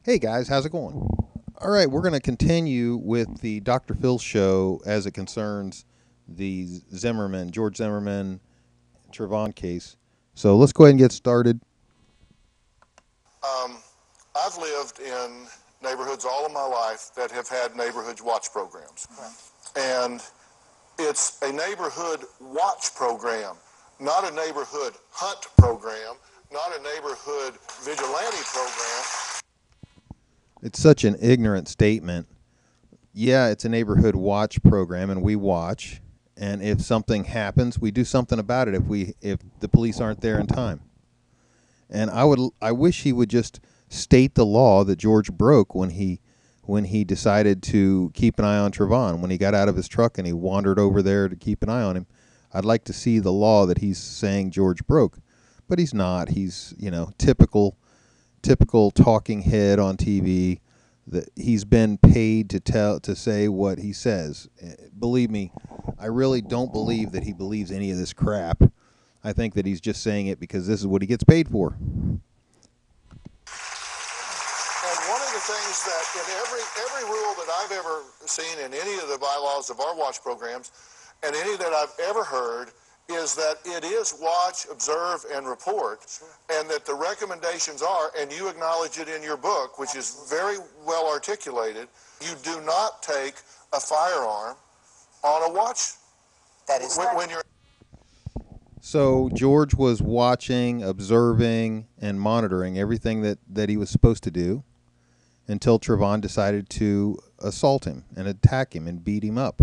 Hey guys, how's it going? All right, we're going to continue with the Dr. Phil show as it concerns the George Zimmerman, Trayvon case. So let's go ahead and get started. Um, I've lived in neighborhoods all of my life that have had neighborhood watch programs. And it's a neighborhood watch program, not a neighborhood hunt program, not a neighborhood vigilante program. It's such an ignorant statement. Yeah, it's a neighborhood watch program and we watch, and if something happens, we do something about it if the police aren't there in time. And I wish he would just state the law that George broke when he decided to keep an eye on Trayvon. When he got out of his truck and he wandered over there to keep an eye on him, I'd like to see the law that he's saying George broke, but he's not. He's typical talking head on TV. That he's been paid to say what he says. Believe me, I really don't believe that he believes any of this crap. I think that he's just saying it because this is what he gets paid for. And one of the things that in every rule that I've ever seen in any of the bylaws of our watch programs, and any that I've ever heard, is that it is watch, observe, and report, and that the recommendations are, and you acknowledge it in your book, which is very well articulated, you do not take a firearm on a watch. That is When you're So George was watching, observing, and monitoring everything that he was supposed to do until Trayvon decided to assault him and attack him and beat him up.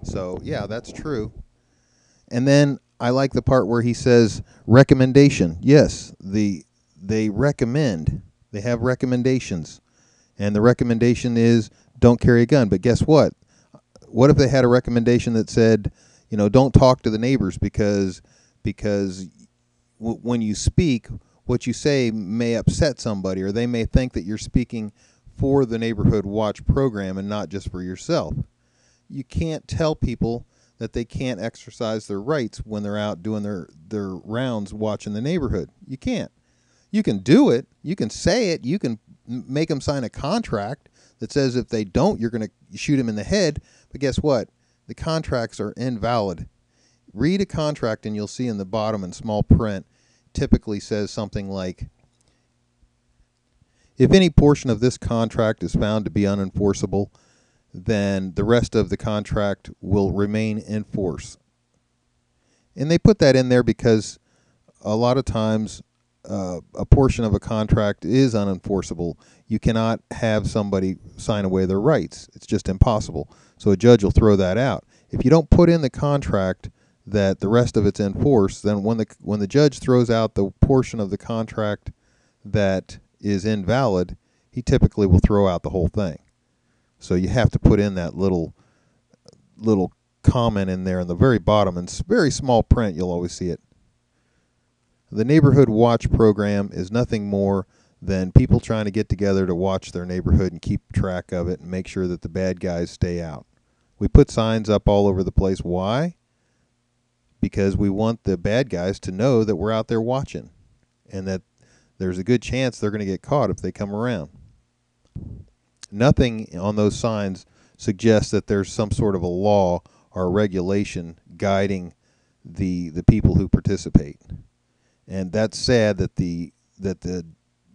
So yeah, that's true. And then I like the part where he says recommendation. Yes, they recommend. They have recommendations. And the recommendation is don't carry a gun. But guess what? What if they had a recommendation that said, don't talk to the neighbors because when you speak, what you say may upset somebody, or they may think that you're speaking for the neighborhood watch program and not just for yourself. You can't tell people that they can't exercise their rights when they're out doing their rounds watching the neighborhood. You can't. You can do it. You can say it. You can make them sign a contract that says if they don't, you're going to shoot them in the head. But guess what? The contracts are invalid. Read a contract and you'll see in the bottom in small print typically says something like, if any portion of this contract is found to be unenforceable, then the rest of the contract will remain in force. And they put that in there because a lot of times a portion of a contract is unenforceable. You cannot have somebody sign away their rights. It's just impossible. So a judge will throw that out. If you don't put in the contract that the rest of it's in force, then when the judge throws out the portion of the contract that is invalid, he typically will throw out the whole thing. So you have to put in that little comment in there in the very bottom. In very small print, you'll always see it. The Neighborhood Watch program is nothing more than people trying to get together to watch their neighborhood and keep track of it and make sure that the bad guys stay out. We put signs up all over the place. Why? Because we want the bad guys to know that we're out there watching and that there's a good chance they're going to get caught if they come around. Nothing on those signs suggests that there's some sort of a law or regulation guiding the people who participate. And that's sad that the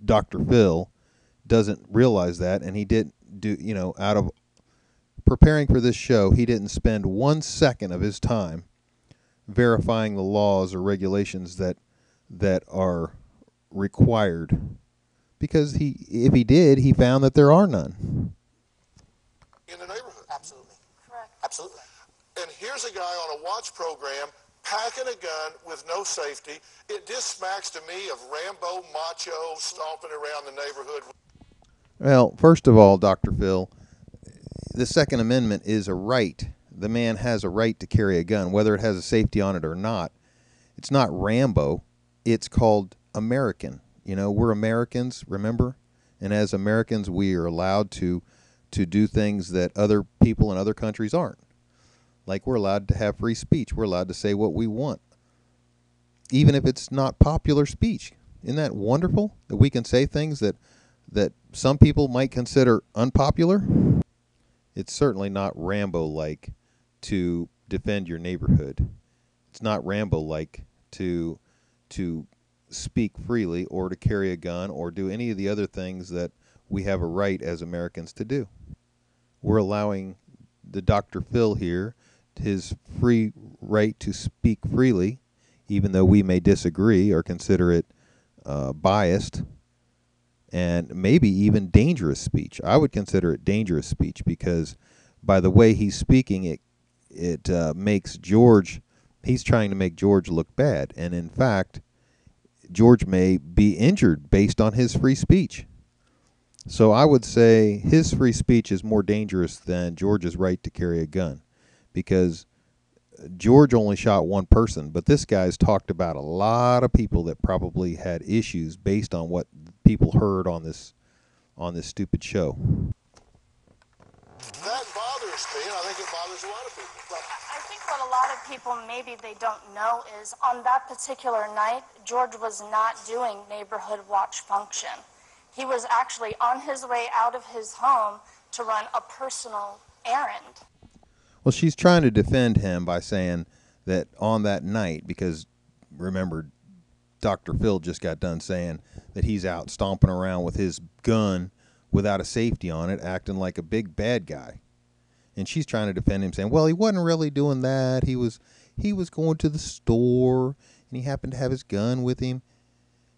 Dr. Phil doesn't realize that, and he didn't do, out of preparing for this show, he didn't spend 1 second of his time verifying the laws or regulations that are required. Because if he did, he found that there are none. in the neighborhood. absolutely correct. Absolutely. And here's a guy on a watch program packing a gun with no safety. It just smacks to me of Rambo macho stomping around the neighborhood. Well, first of all, Dr. Phil, the Second Amendment is a right. The man has a right to carry a gun, whether it has a safety on it or not. It's not Rambo. It's called American. We're Americans, remember? And as Americans, we are allowed to do things that other people in other countries aren't. Like we're allowed to have free speech. We're allowed to say what we want, even if it's not popular speech. Isn't that wonderful that we can say things that that some people might consider unpopular. It's certainly not Rambo-like to defend your neighborhood. It's not Rambo-like to speak freely or to carry a gun or do any of the other things that we have a right as Americans to do. We're allowing the Dr. Phil here his free right to speak freely, even though we may disagree or consider it biased and maybe even dangerous speech. I would consider it dangerous speech because by the way he's speaking, it makes George, he's trying to make George look bad. And in fact, George may be injured based on his free speech. So I would say his free speech is more dangerous than George's right to carry a gun, because George only shot one person, but this guy's talked about a lot of people that probably had issues based on what people heard on this stupid show. That bothers me, and I think it bothers a lot of people. I think what a lot of people maybe they don't know is on that particular night, George was not doing neighborhood watch function. He was actually on his way out of his home to run a personal errand. Well, she's trying to defend him by saying that on that night, because remember, Dr. Phil just got done saying that he's out stomping around with his gun without a safety on it, acting like a big bad guy. And she's trying to defend him, saying, well, he wasn't really doing that. He was going to the store, and he happened to have his gun with him.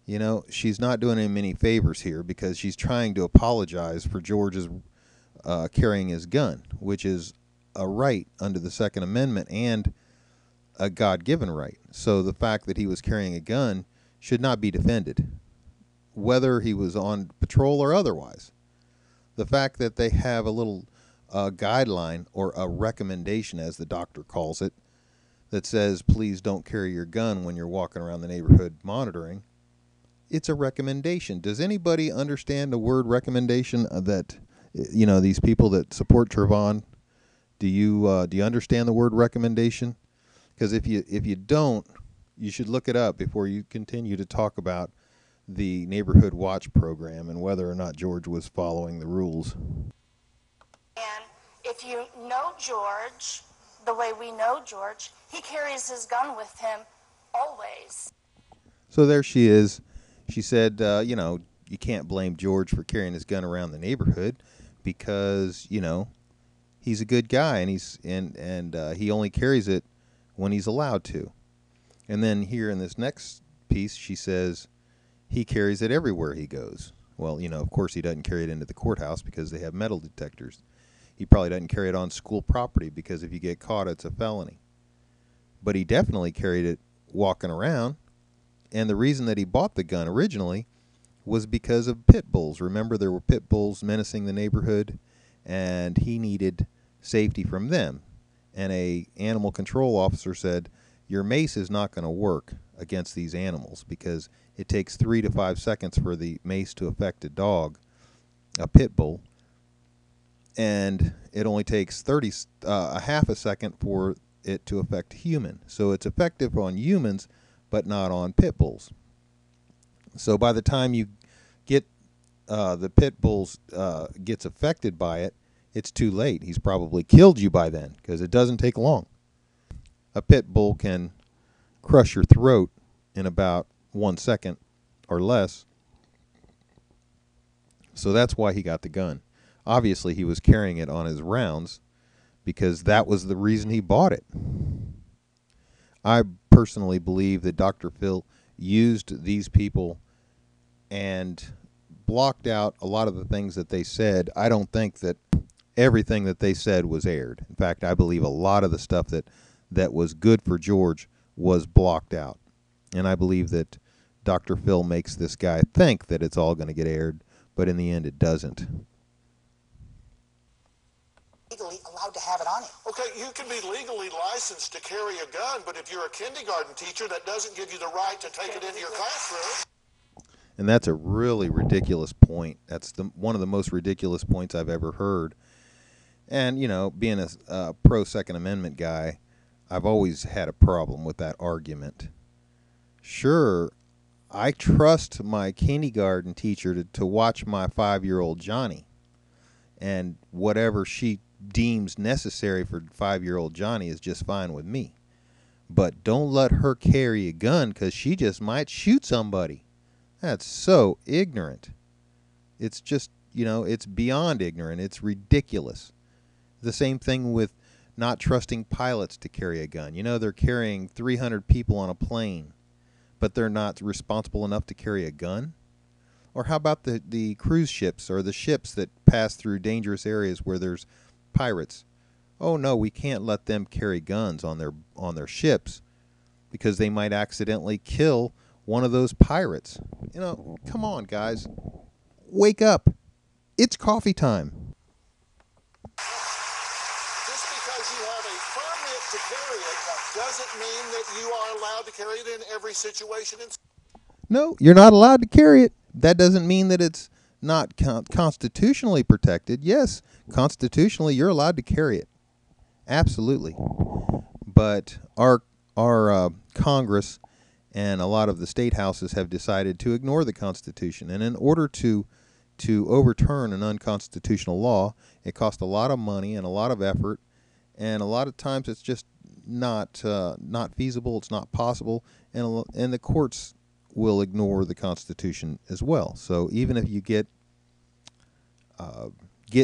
You know, she's not doing him any favors here because she's trying to apologize for George's carrying his gun, which is a right under the Second Amendment and a God-given right. So the fact that he was carrying a gun should not be defended, whether he was on patrol or otherwise. The fact that they have a little guideline or a recommendation, as the doctor calls it, that says please don't carry your gun when you're walking around the neighborhood monitoring, it's a recommendation. Does anybody understand the word recommendation? That, you know, these people that support Trayvon, do you understand the word recommendation? Because if you don't, you should look it up before you continue to talk about the neighborhood watch program and whether or not George was following the rules. And if you know George the way we know George, he carries his gun with him always. So there she is. She said, you know, you can't blame George for carrying his gun around the neighborhood because, you know, he's a good guy and he only carries it when he's allowed to. And then here in this next piece, she says he carries it everywhere he goes. Well, you know, of course he doesn't carry it into the courthouse because they have metal detectors. He probably doesn't carry it on school property because if you get caught, it's a felony. But he definitely carried it walking around. And the reason that he bought the gun originally was because of pit bulls. Remember, there were pit bulls menacing the neighborhood, and he needed safety from them. And a animal control officer said, your mace is not going to work against these animals because it takes 3 to 5 seconds for the mace to affect a dog, a pit bull, and it only takes a half a second for it to affect a human. So it's effective on humans, but not on pit bulls. So by the time you get the pit bulls gets affected by it, it's too late. He's probably killed you by then because it doesn't take long. A pit bull can crush your throat in about 1 second or less. So that's why he got the gun. Obviously, he was carrying it on his rounds because that was the reason he bought it. I personally believe that Dr. Phil used these people and blocked out a lot of the things that they said. I don't think that everything that they said was aired. In fact, I believe a lot of the stuff that was good for George was blocked out. And I believe that Dr. Phil makes this guy think that it's all going to get aired, but in the end it doesn't. Legally allowed to have it on him. Okay, you can be legally licensed to carry a gun, but if you're a kindergarten teacher, that doesn't give you the right to take it into your classroom. And that's a really ridiculous point. That's one of the most ridiculous points I've ever heard. And, you know, being a pro-Second Amendment guy, I've always had a problem with that argument. Sure, I trust my kindergarten teacher to watch my 5-year-old Johnny, and whatever she deems necessary for 5-year-old Johnny is just fine with me. But don't let her carry a gun because she just might shoot somebody. That's so ignorant. It's just, it's beyond ignorant. It's ridiculous. The same thing with not trusting pilots to carry a gun. They're carrying 300 people on a plane, but they're not responsible enough to carry a gun. Or how about the cruise ships or the ships that pass through dangerous areas where there's pirates? Oh no, we can't let them carry guns on their ships because they might accidentally kill one of those pirates. Come on, guys. Wake up. It's coffee time. Just because you have a permit to carry it doesn't mean that you are allowed to carry it in every situation. No, you're not allowed to carry it. That doesn't mean that it's not constitutionally protected. Yes, constitutionally you're allowed to carry it. Absolutely. But our Congress and a lot of the state houses have decided to ignore the Constitution. And in order to overturn an unconstitutional law, it costs a lot of money and a lot of effort, and a lot of times it's just not feasible. It's not possible, and the courts will ignore the Constitution as well. So even if you get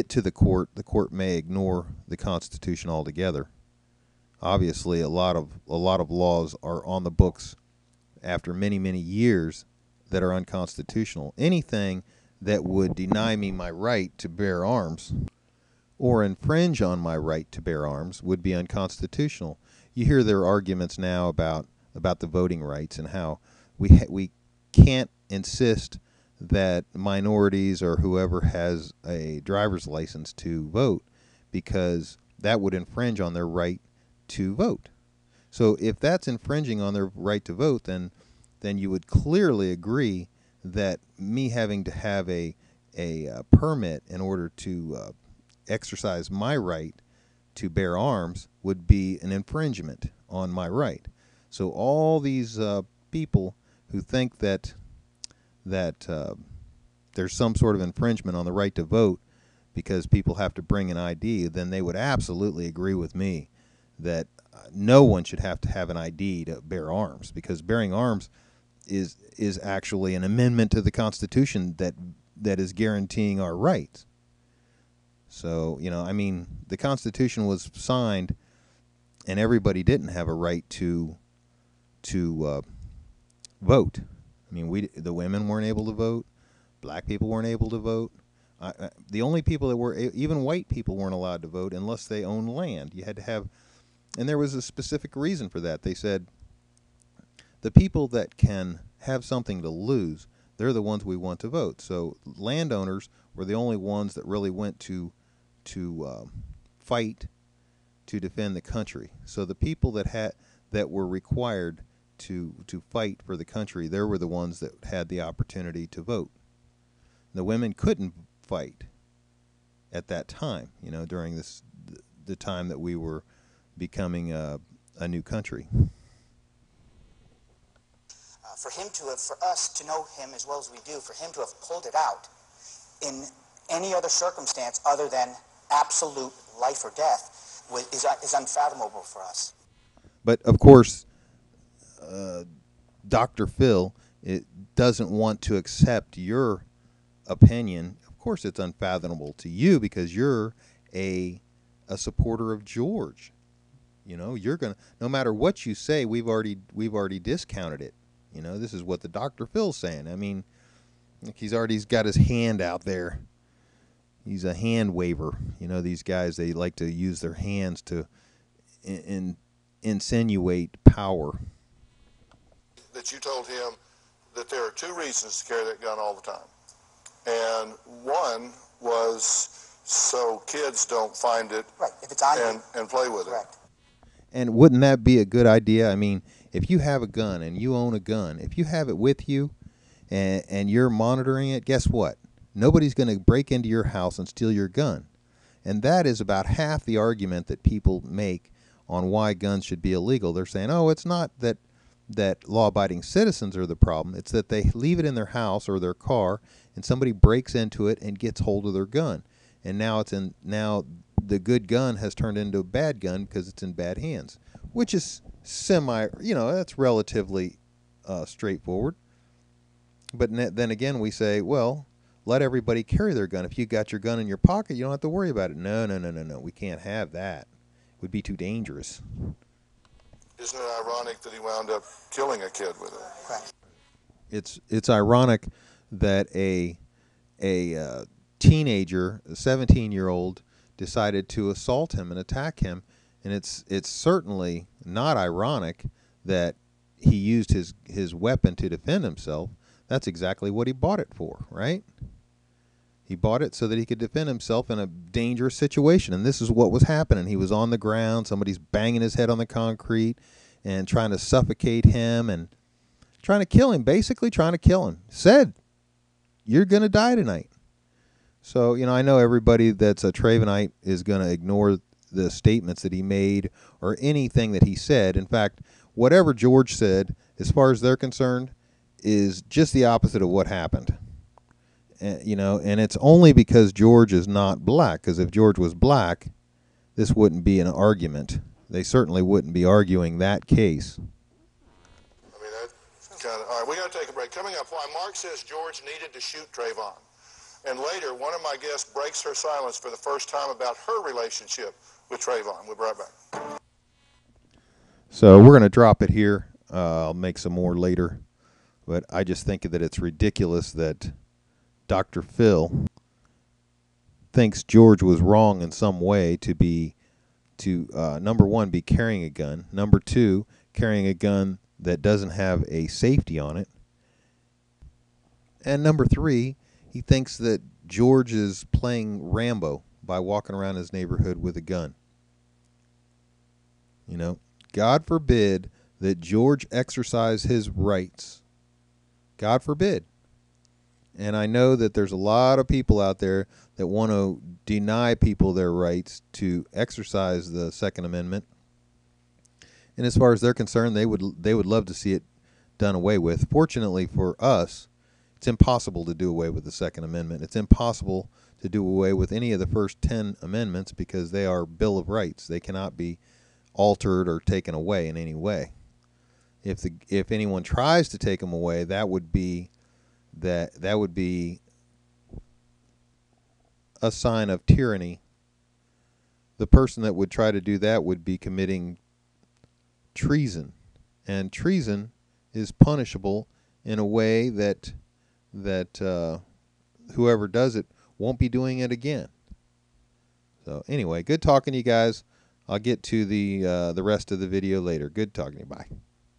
to the court may ignore the Constitution altogether. Obviously, a lot of laws are on the books after many, many years that are unconstitutional. Anything that would deny me my right to bear arms or infringe on my right to bear arms would be unconstitutional. You hear their arguments now about the voting rights and how we can't insist that minorities or whoever has a driver's license to vote because that would infringe on their right to vote. So if that's infringing on their right to vote, then you would clearly agree that me having to have a permit in order to exercise my right to bear arms would be an infringement on my right. So all these people who think that there's some sort of infringement on the right to vote because people have to bring an ID, then they would absolutely agree with me that no one should have to have an ID to bear arms, because bearing arms is actually an amendment to the Constitution that is guaranteeing our rights. So, the Constitution was signed and everybody didn't have a right to vote. The women weren't able to vote. Black people weren't able to vote. The only people that were, even white people weren't allowed to vote unless they owned land. You had to have, and there was a specific reason for that. They said the people that can have something to lose, they're the ones we want to vote. So landowners were the only ones that really went to fight to defend the country. So the people that were required to fight for the country, they were the ones that had the opportunity to vote. The women couldn't fight at that time, during the time that we were becoming a new country. For us to know him as well as we do, for him to have pulled it out in any other circumstance other than absolute life or death is unfathomable for us. But of course, Dr. Phil doesn't want to accept your opinion. Of course, it's unfathomable to you because you're a supporter of George. You're gonna, no matter what you say, we've already discounted it. This is what the Dr. Phil's saying. He's got his hand out there. He's a hand waver. These guys, they like to use their hands to insinuate power. That you told him that there are two reasons to carry that gun all the time. And one was so kids don't find it, right, if it's on and play with Correct. it. And wouldn't that be a good idea? If you have a gun and you own a gun, if you have it with you and you're monitoring it, guess what? Nobody's going to break into your house and steal your gun. And that is about half the argument that people make on why guns should be illegal. They're saying, oh, it's not that that law-abiding citizens are the problem. It's that they leave it in their house or their car, and somebody breaks into it and gets hold of their gun, and now the good gun has turned into a bad gun because it's in bad hands, which is that's relatively straightforward. But then again, we say, well, let everybody carry their gun. If you got your gun in your pocket, you don't have to worry about it. No, no, no, no, no. We can't have that. It would be too dangerous. Isn't it ironic that he wound up killing a kid with it? Right. It's ironic that a teenager, a 17-year-old, decided to assault him and attack him, and it's certainly not ironic that he used his weapon to defend himself. That's exactly what he bought it for, right? He bought it so that he could defend himself in a dangerous situation, and this is what was happening. He was on the ground, somebody's banging his head on the concrete and trying to suffocate him and trying to kill him, basically trying to kill him. Said, you're going to die tonight. So, I know everybody that's a Trayvonite is going to ignore the statements that he made or anything that he said. In fact, whatever George said, as far as they're concerned, is just the opposite of what happened. And it's only because George is not black, because if George was black, this wouldn't be an argument. They certainly wouldn't be arguing that case. I mean, all right, we got to take a break. Coming up, why Mark says George needed to shoot Trayvon. And later, one of my guests breaks her silence for the first time about her relationship with Trayvon. We'll be right back. So we're going to drop it here. I'll make some more later. But I just think that it's ridiculous that Dr. Phil thinks George was wrong in some way to number one, be carrying a gun. Number two, carrying a gun that doesn't have a safety on it. And number three, he thinks that George is playing Rambo by walking around his neighborhood with a gun. God forbid that George exercise his rights. God forbid. And I know that there's a lot of people out there that want to deny people their rights to exercise the Second Amendment. And as far as they're concerned, they would love to see it done away with. Fortunately for us, it's impossible to do away with the Second Amendment. It's impossible to do away with any of the first 10 amendments because they are Bill of Rights. They cannot be altered or taken away in any way. If anyone tries to take them away, that would be a sign of tyranny. The person that would try to do that would be committing treason, and treason is punishable in a way that whoever does it won't be doing it again. So anyway, good talking to you guys. I'll get to the rest of the video later. Good talking to you. Bye.